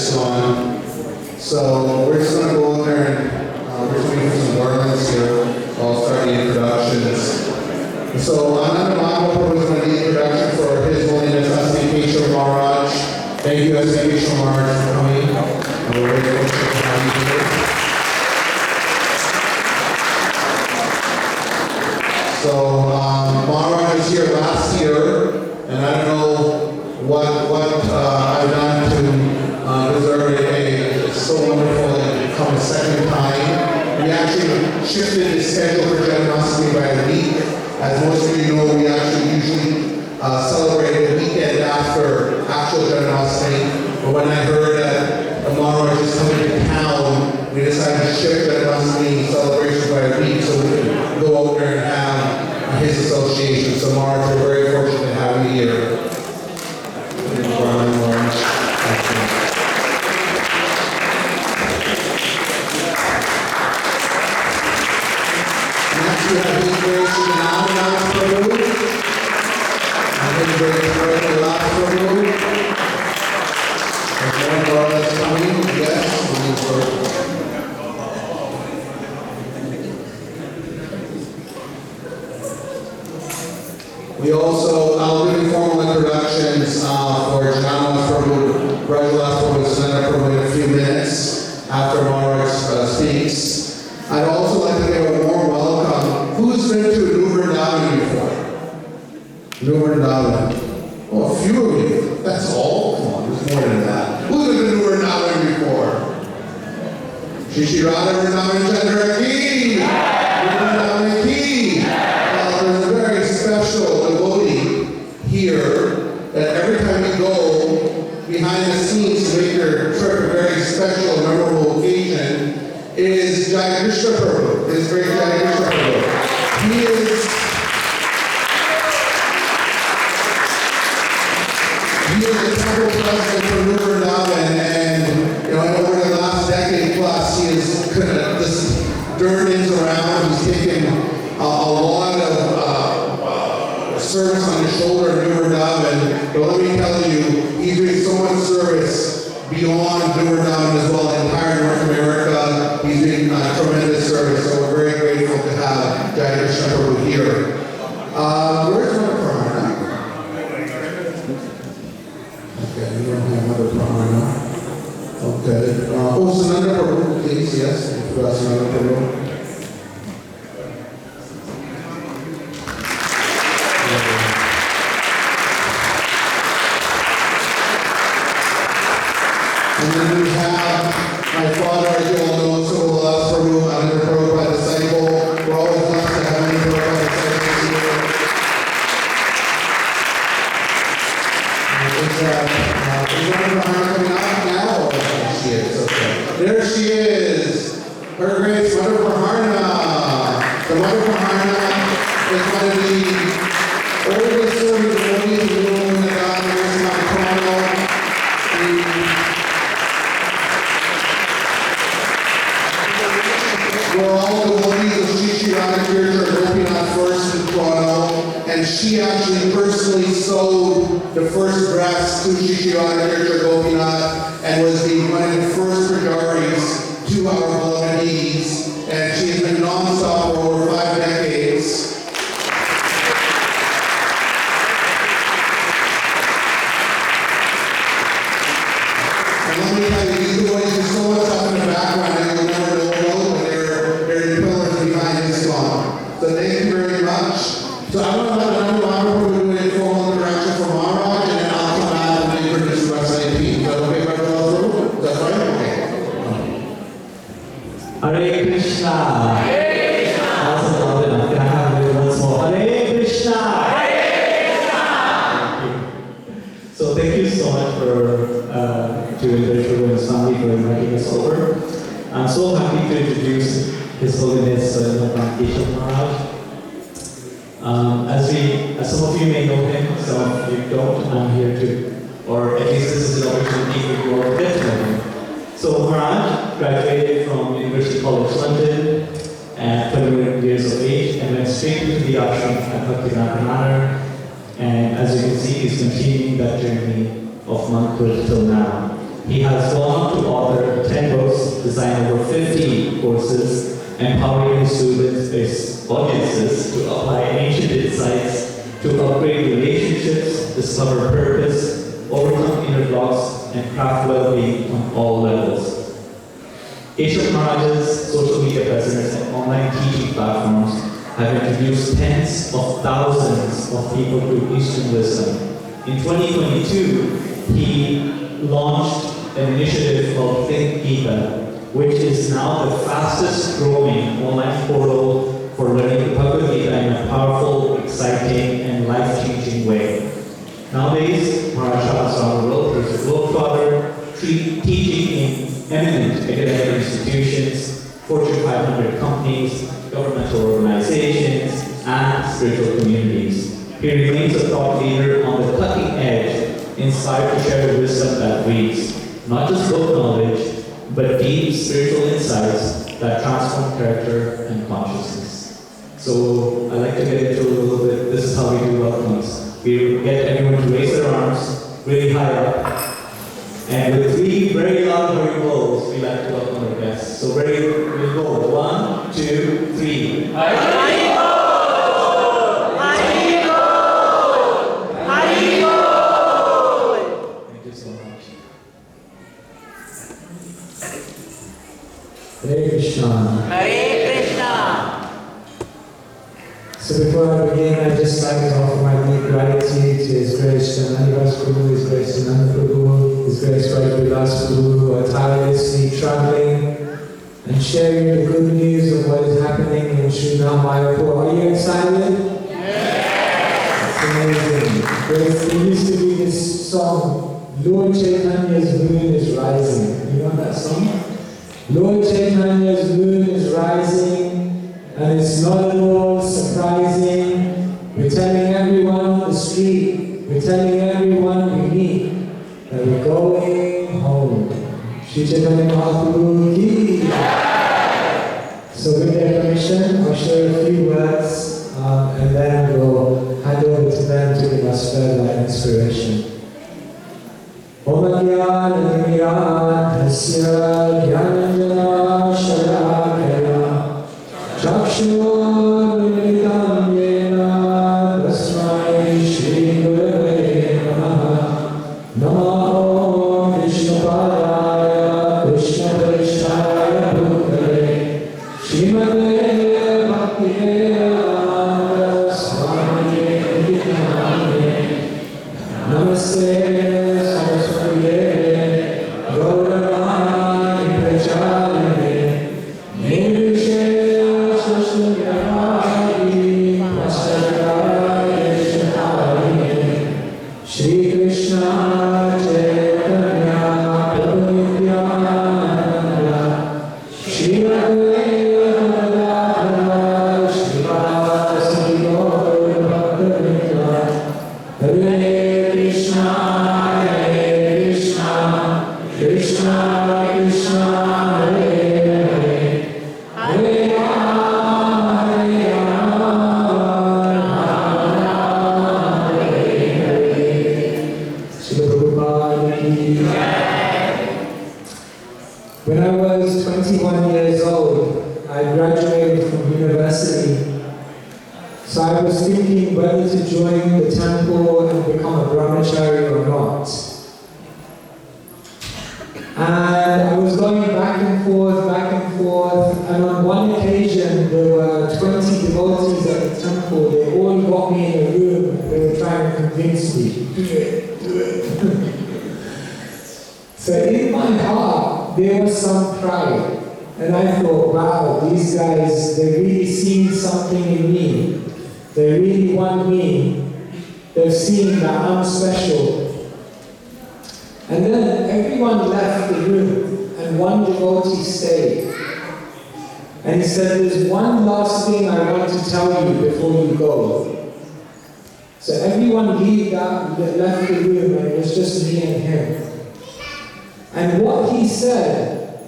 ISKCON. So we're just going to go in there and we're just going to do some words here. I'll start the introductions. So Ananda Mahaprabhu is going to do the introduction for His Holiness S.B.Kesava Maharaj. Thank you S.B.Kesava Maharaj for coming. We're very fortunate to have you here. So Maharaj was here last year, and I don't know what I've done to deserve it. It's so wonderful to come a second time. We actually shifted the schedule for Janmashtami by a week. As most of you know, we actually usually celebrate the weekend after actual Janmashtami. But when I heard that the Maharaj is coming to town, we decided to shift Janmashtami celebration by a week so we could go out there and have his association. So Maharaj, we're very fortunate to have you here. Next we have His Grace Shyamsundar'S Prabhu. His Grace Radha Prabhu. There's one brother coming. Yes, we also, I'll give you formal introductions for Janama's Prabhu, Radha Prabhu, Sandra Prabhu in a few minutes after Maharaj speaks. I'd also like to give a warm welcome. Who's been to New Vrindavan before? New Vrindavan. Oh, a few of you. That's all? Come on, there's more than that. Who's been to New Vrindavan before? Shri Radha Vrindavan Chandra Ki! Vrindavan Ki! There's a very special devotee here that every time you go behind the scenes to make your trip a very special, memorable occasion, is Jai Krishna Prabhu, his great Jai Krishna Prabhu. He is the temple president for New Vrindavan, and over the last decade plus, he has kind of just turned things around. He's taken a lot of service on his shoulder in New Vrindavan, but let me tell you, he's doing so much service beyond New Vrindavan as well, the entire North America. He's doing tremendous service, so we're very grateful to have Jai Krishna Prabhu here. Where's Mother Pramana? Okay, we don't have Mother Pramana. Okay. Sananda Prabhu, please, yes. Sananda Prabhu. And then we have my father, as you all know, Subhalas Prabhu, another Prabhupada disciple. We're always blessed to have many Prabhupada disciples here. Is Mother Pramana coming out now? There she is, okay. There she is. Her Grace Mother Pramana. The Mother Pramana is one of the oldest serving devotees in the world in the God of Mount We're all devotees of Sri Radha Gopinath first in Toronto, and she actually personally sewed the first dress to Sri Radha Gopinath and was one of the first pujaris to our beloved deities, and she has been non-stop for over 5 decades. And let me tell you, these devotees do so much stuff in the background that you'll never know, but they're the pillars behind this song. So thank you very much. So I'm going to let Ananda Mahaprabhu do a formal introduction for Maharaj, and then I'll come out and introduce the rest of the team. Is that okay, Dr. Prabhu? Is that right? Okay. Hare Krishna. Hare Krishna. Also loud enough. Can I have it once more? Hare Krishna. Hare Krishna. So thank you so much to Shree and Swami for inviting us over. I'm so happy to introduce His Holiness Kesava Maharaj. As some of you may know him, some of you don't. I'm here to, or at least this is an opportunity for you all to get to know him. So Maharaj graduated from University College London at 21 years of age and went straight into the ashram at Bhaktivedanta Manor. And as you can see, he's continuing that journey of monkhood till now. He has gone on to author 10 books, design over 50 courses, empowering his students, his audiences to apply ancient insights to upgrade relationships, discover purpose, overcome inner blocks, and craft well-being on all levels. H.H.S.B. Maharaj'S social media presence and online teaching platforms have introduced tens of thousands of people to Eastern wisdom. In 2022, he launched an initiative called Think Gita, which is now the fastest growing online portal for learning the Bhagavad Gita in a powerful, exciting, and life-changing way. Nowadays, Maharaj'S around the world is a globetrotter, teaching in eminent academic institutions, Fortune 500 companies, governmental organizations, and spiritual communities. He remains a thought leader on the cutting edge, inspired to share the wisdom that reads, not just book knowledge, but deep spiritual insights that transform character and consciousness. So I'd like to get into a little bit, this is how we do welcomes. We get everyone to raise their arms really high up, and with 3 very loud Haribol, we like to welcome our guests. So we'll go. 1, 2, 3. Haribol! Haribol! Haribol! Thank you so much. Hare Krishna. Hare Krishna. So before I begin, I'd just like to offer my deep gratitude to His Grace Shyamsundar'S Guru, His Grace Ananda Prabhu, His Grace Radha Guru, who are tirelessly traveling and sharing the good news of what is happening in Shree Mayapur. Are you excited? Yes! It's amazing. There used to be this song, Lord Chaitanya's moon is rising. You know that song? Lord Chaitanya's moon is rising, and it's not at all surprising. We're telling everyone on the street, we're telling everyone we meet that we're going home. Shri Chaitanya Mahaprabhu ki. So with their permission, I'll share a few words, and then we'll hand over to them to give us further inspiration. Om Jnana Tasya Jnananjana Shalakaya Chakshurmilitam Yena Tasmai Shri Gurave Namaha Namo Vishnupadaya Krishnaprasthaya Bhutale Srimate Bhaktivedanta Swami Namaste When I was 21 years old, I graduated from university. So I was thinking whether to join the temple and become a brahmachari or not. And I was going back and forth, and on one occasion there were 20 devotees at the temple. They all got me in a room and they were trying to convince me, do it. So in my heart, there was some pride. And I thought, wow, these guys, they really seen something in me. They really want me. They've seen that I'm special. And then everyone left the room, and one devotee stayed. And he said, there's one last thing I want to tell you before you go. So everyone left the room, and it was just me and him. And what he said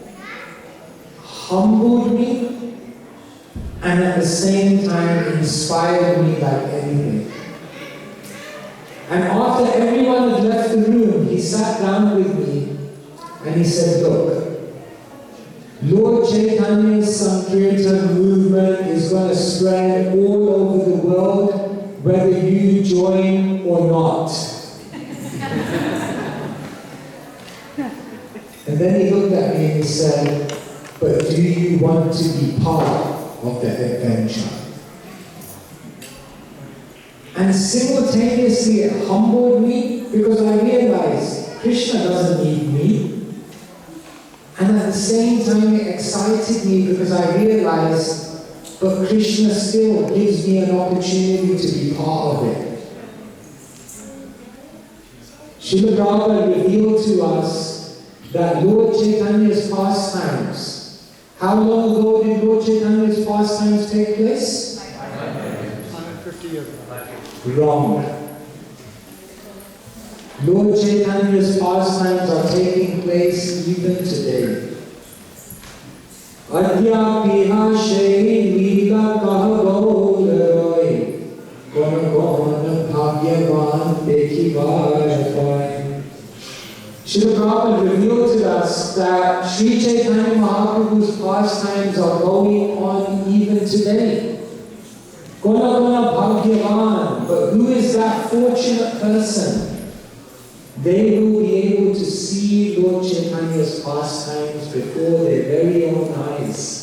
humbled me, and at the same time inspired me like anything. And after everyone had left the room, he sat down with me And he said, look, Lord Chaitanya's Sankirtan movement is going to spread all over the world, whether you join or not. And then he looked at me and he said, but do you want to be part of the adventure? And simultaneously it humbled me because I realized Krishna doesn't need me. And at the same time it excited me because I realized, but Krishna still gives me an opportunity to be part of it. Srila Prabhupada revealed to us that Lord Chaitanya's pastimes, how long ago did Lord Chaitanya's pastimes take place? 150 years ago. Wrong. Lord Chaitanya's pastimes are taking place even today. Adya piha shei lila kahagolai Gona gona bhagyavan dekhi vajpai. Srila Prabhupada revealed to us that Sri Chaitanya Mahaprabhu's pastimes are going on even today. Gona gona bhagyavan, but who is that fortunate person? They will be able to see Lord Chaitanya's pastimes before their very own eyes.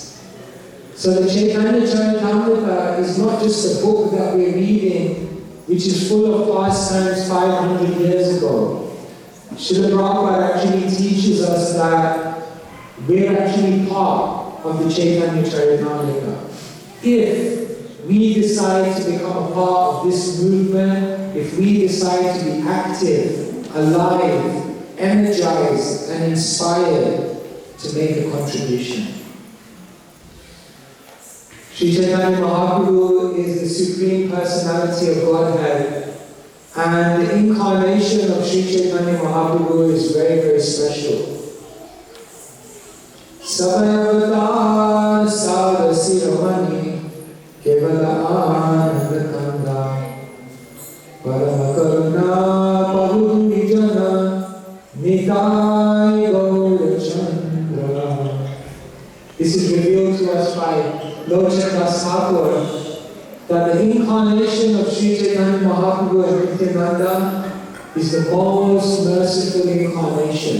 So the Chaitanya Charitamrita is not just a book that we're reading, which is full of pastimes 500 years ago. Srila Prabhupada actually teaches us that we're actually part of the Chaitanya Charitamrita. If we decide to become a part of this movement, if we decide to be active, alive, energized, and inspired to make a contribution. Sri Chaitanya Mahaprabhu is the Supreme Personality of Godhead, and the incarnation of Sri Chaitanya Mahaprabhu is very, very special. Sabhavatar Sadasiramani Kevala Ananda Kanda Paramakaruna Pahudijana Nitai Gaura Chandra. This is revealed to us by Lord Chaitanya Thakur that the incarnation of Sri Chaitanya Mahaprabhu and Nityananda is the most merciful incarnation.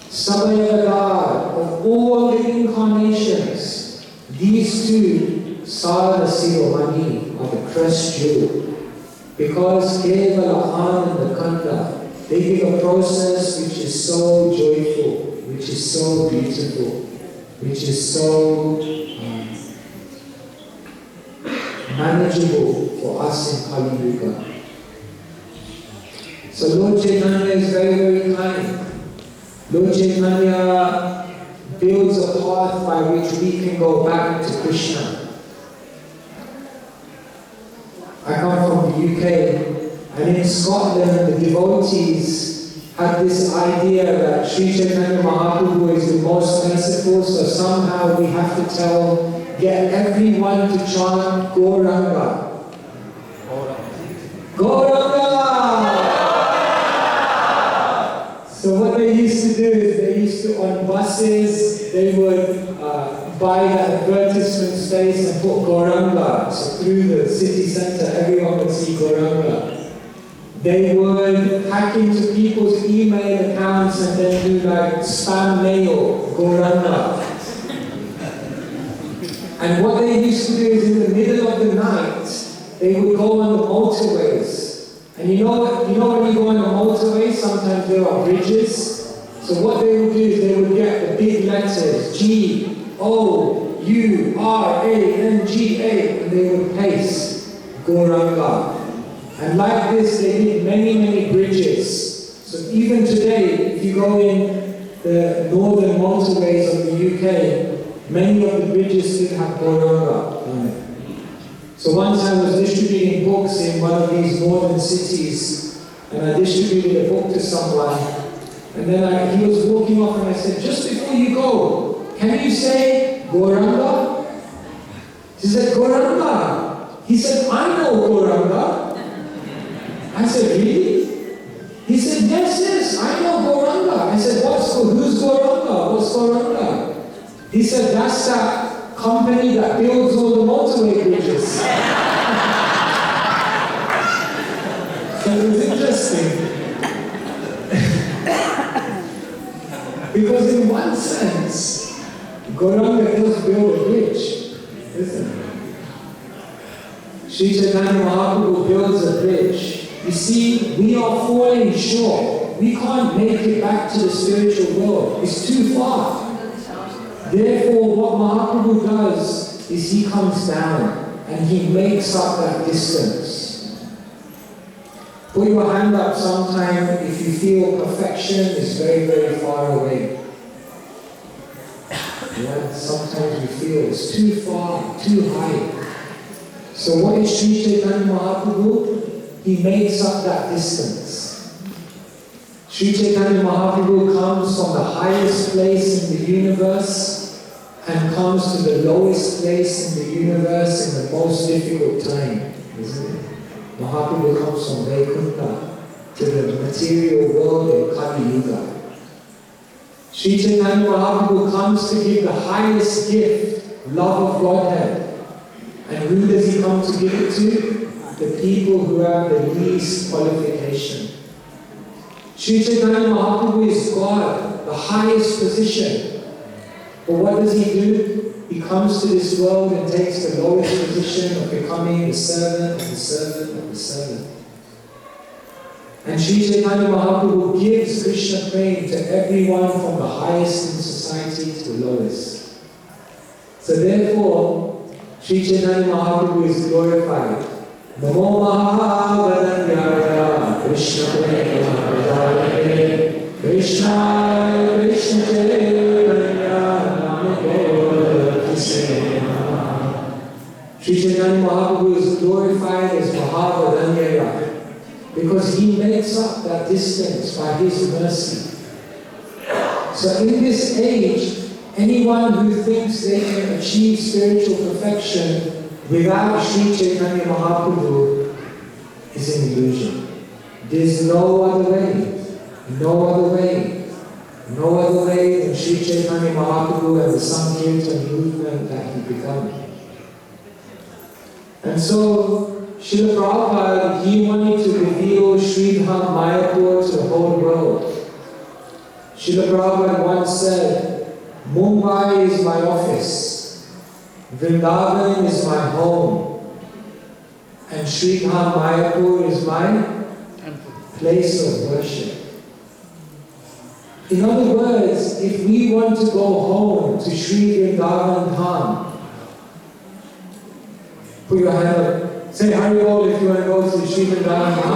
Sabhayavadar, of all the incarnations, these two, Sada Siromani, are the crest jewel. Because Kevala Ananda Kanda, they give a process which is so joyful, which is so beautiful, which is so manageable for us in Kali Yuga. So Lord Chaitanya is very, very kind. Lord Chaitanya builds a path by which we can go back to Krishna. I come from the UK, and in Scotland the devotees had this idea that Sri Chaitanya Mahaprabhu is the most merciful, so somehow we have to get everyone to chant Gauranga. Gauranga! So what they used to do is they used to, on buses, they would buy that advertisement space and put Gauranga. So through the city centre, everyone would see Gauranga. They would hack into people's email accounts and then do like spam mail, Gauranga. And what they used to do is in the middle of the night, they would go on the motorways. And you know when you go on a motorway, sometimes there are bridges. So what they would do is they would get the big letters, G-O-U-R-A-N-G-A, and they would paste Gauranga. And like this, they did many, many bridges. So even today, if you go in the northern motorways of the UK, many of the bridges still have Gauranga on it. So once I was distributing books in one of these northern cities, and I distributed a book to someone, and then he was walking off and I said, just before you go, can you say Gauranga? He said, Gauranga. He said, I know Gauranga. I said, really? He said, yes, I know Gauranga. I said, what's He said, that's that company that builds all the motorway bridges. So it was interesting. Because in one sense, Gauranga does build a bridge, isn't it? Sri Chaitanya Mahaprabhu builds a bridge. You see, we are falling short. We can't make it back to the spiritual world. It's too far. Therefore, what Mahaprabhu does is he comes down and he makes up that distance. Put your hand up sometime if you feel perfection is very, very far away. Yeah, sometimes we feel it's too far, too high. So what is Sri Chaitanya Mahaprabhu? He makes up that distance. Sri Chaitanya Mahaprabhu comes from the highest place in the universe and comes to the lowest place in the universe in the most difficult time, isn't it? Mahaprabhu comes from Vaikuntha to the material world in Kali Yuga. Sri Chaitanya Mahaprabhu comes to give the highest gift, love of Godhead. And who does he come to give it to? The people who have the least qualification. Sri Chaitanya Mahaprabhu is God, the highest position. But what does he do? He comes to this world and takes the lowest position of becoming the servant of the servant of the servant. And Sri Chaitanya Mahaprabhu gives Krishna prema to everyone from the highest in society to the lowest. So therefore, Sri Chaitanya Mahaprabhu is glorified. Namo Mahavadanyaya Krishna prema Radha Krishna Krishna Chaitanya Namo Sri Chaitanya Mahaprabhu is glorified as Mahavadanyaya because he makes up that distance by his mercy. So in this age, anyone who thinks they can achieve spiritual perfection without Sri Chaitanya Mahaprabhu is an illusion. There's no other way, no other way, no other way than Sri Chaitanya Mahaprabhu and the Sankirtan movement that he began. And so, Srila Prabhupada, he wanted to reveal Sridham Mayapur to the whole world. Srila Prabhupada once said, Mumbai is my office, Vrindavan is my home, and Sridham Mayapur is my place of worship. In other words, if we want to go home to Sri Vrindavan Dham, put your hand up. Say Haribol if you want to go to Sri Vrindavan Dham.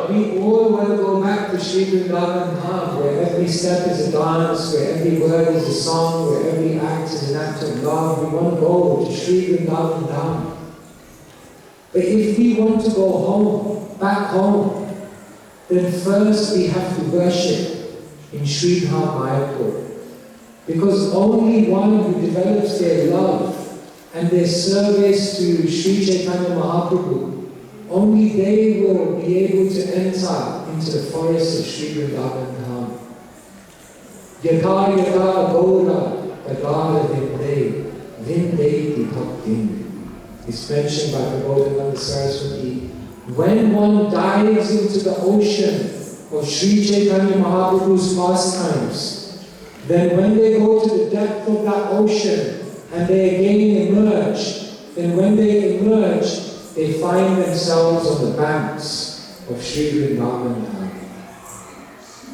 We all want to go back to Sri Vrindavan Dham, where every step is a dance, where every word is a song, where every act is an act of love. We want to go to Sri Vrindavan Dham. But if we want to go home, back home, then first we have to worship in Sridham Mayapur. Because only one who develops their love and their service to Sri Chaitanya Mahaprabhu, only they will be able to enter into the forest of Sri Vrindavan Dham. Yatha yatha gaura tadara vinde, vinde bhaktin. It's mentioned by Prabodhananda Saraswati. When one dives into the ocean of Sri Chaitanya Mahaprabhu's pastimes, then when they go to the depth of that ocean, and they again emerge, then when they emerge, they find themselves on the banks of Sri Vrindavan Dham.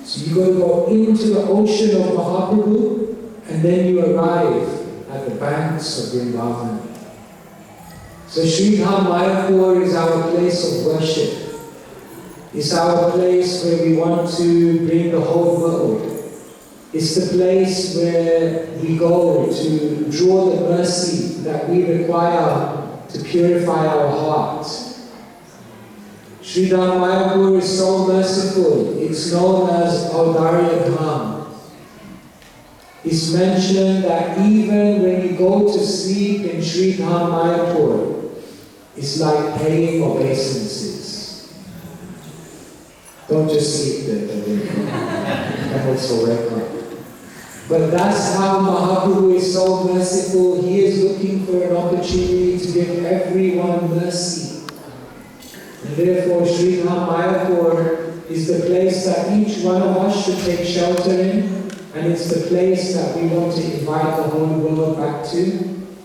So you got to go into the ocean of Mahaprabhu, and then you arrive at the banks of Vrindavan. So Sridham Mayapur is our place of worship. It's our place where we want to bring the whole world. It's the place where we go to draw the mercy that we require to purify our heart. Sridham Mayapur is so merciful. It's known as Audarya Dham. It's mentioned that even when you go to sleep in Sridham Mayapur, it's like paying obeisances. Don't just sleep there, but also wake up. But that's how Mahaprabhu is so merciful. He is looking for an opportunity to give everyone mercy. And therefore, Sri Mayapur is the place that each one of us should take shelter in. And it's the place that we want to invite the whole world back to.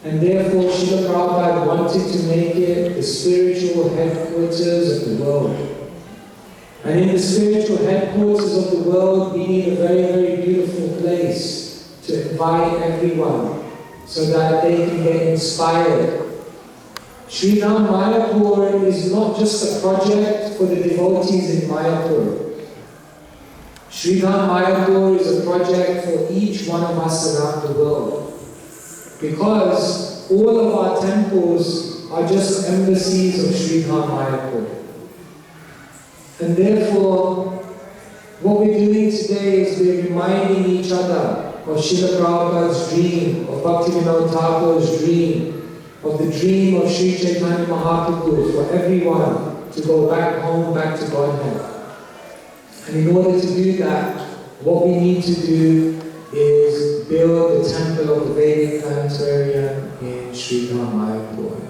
And therefore, Srila Prabhupada wanted to make it the spiritual headquarters of the world. And in the spiritual headquarters of the world, we need a very, very beautiful place to invite everyone so that they can get inspired. Sri Mayapur is not just a project for the devotees in Mayapur. Sri Mayapur is a project for each one of us around the world. Because all of our temples are just embassies of Sri Mayapur. And therefore, what we're doing today is we're reminding each other of Srila Prabhupada's dream, of Bhaktivinoda Thakur's dream, of the dream of Sri Chaitanya Mahaprabhu for everyone to go back home, back to Godhead. And in order to do that, what we need to do is build the temple of the Vedic planetarium in Sri Mayapur.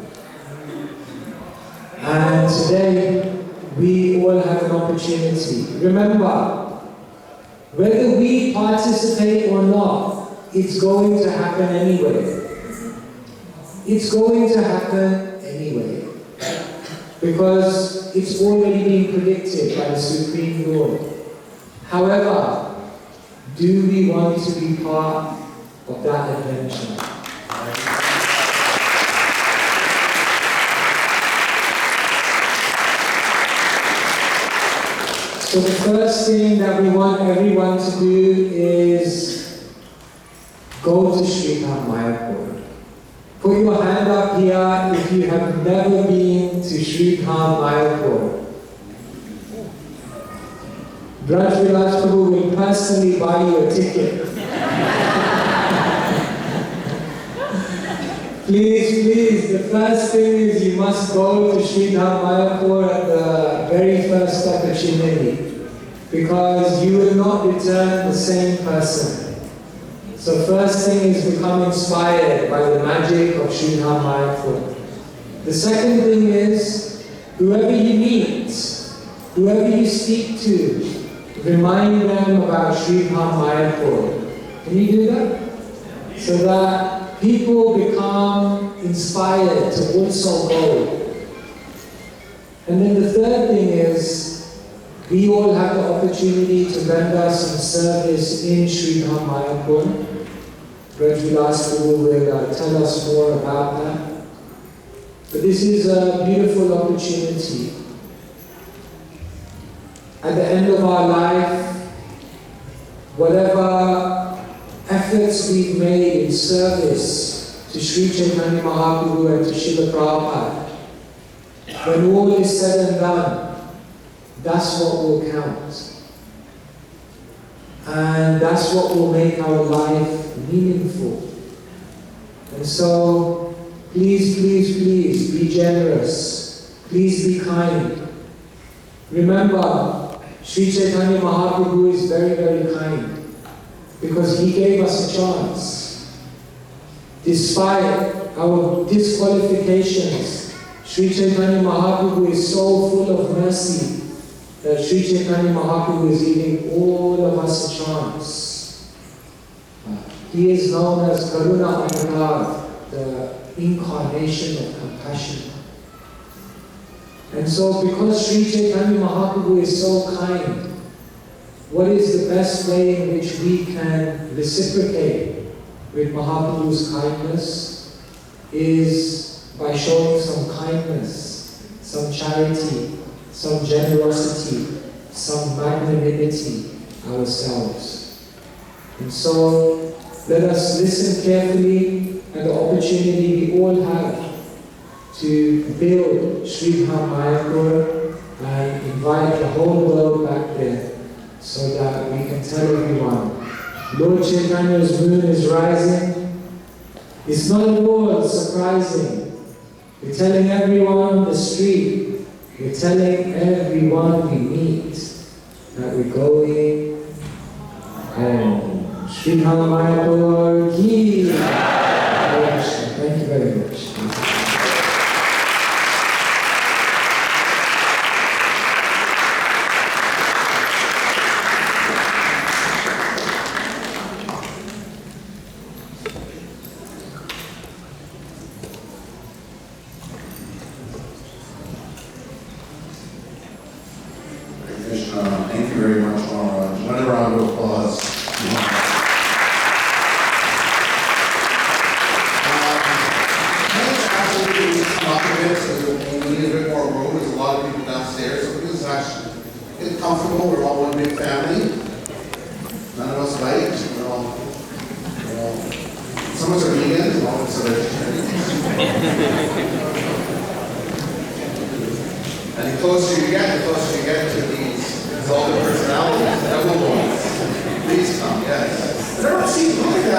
And today, we all have an opportunity. Remember, whether we participate or not, it's going to happen anyway. It's going to happen anyway. Because it's already been predicted by the Supreme Lord. However, do we want to be part of that adventure? So the first thing that we want everyone to do is go to Sri Mayapur. Put your hand up here if you have never been to Sri Mayapur. Braj Vilas Prabhu will personally buy you a ticket. Please, the first thing is you must go to Sri Mayapur at the very first opportunity. Because you will not return the same person. So first thing is become inspired by the magic of Sri Mayapur. The second thing is, whoever you meet, whoever you speak to, remind them about Sri Mayapur. Can you do that? So that people become inspired to also go. And then the third thing is, we all have the opportunity to render some service in Sri Mayapur. Braj Vilas Prabhu will tell us more about that. But this is a beautiful opportunity. At the end of our life, whatever efforts we've made in service to Sri Chaitanya Mahaprabhu and to Srila Prabhupada, when all is said and done, that's what will count. And that's what will make our life meaningful. And so, please be generous. Please be kind. Remember, Sri Chaitanya Mahaprabhu is very, very kind. Because he gave us a chance. Despite our disqualifications, Sri Chaitanya Mahaprabhu is so full of mercy that Sri Chaitanya Mahaprabhu is giving all of us a chance. He is known as Karuna Avatar, the incarnation of compassion. And so because Sri Chaitanya Mahaprabhu is so kind, what is the best way in which we can reciprocate with Mahaprabhu's kindness is by showing some kindness, some charity, some generosity, some magnanimity ourselves. And so, let us listen carefully at the opportunity we all have to build Sri Mayapur and invite the whole world back there so that we can tell everyone, Lord Chaitanya's moon is rising. It's not at all surprising. We're telling everyone on the street, we're telling everyone we meet that we're going home. Shri Mayapur ki. Thank you very much. Krishna, thank you very much, Maharaj. Another round of applause. We need a bit more room. There's a lot of people downstairs, so this is actually get comfortable. We're all one big family. None of us fight. We're all some of us are vegans, and all of us are vegetarians. And the closer you get to these exalted personalities, double ones. Please come, yes. But everyone seems, look at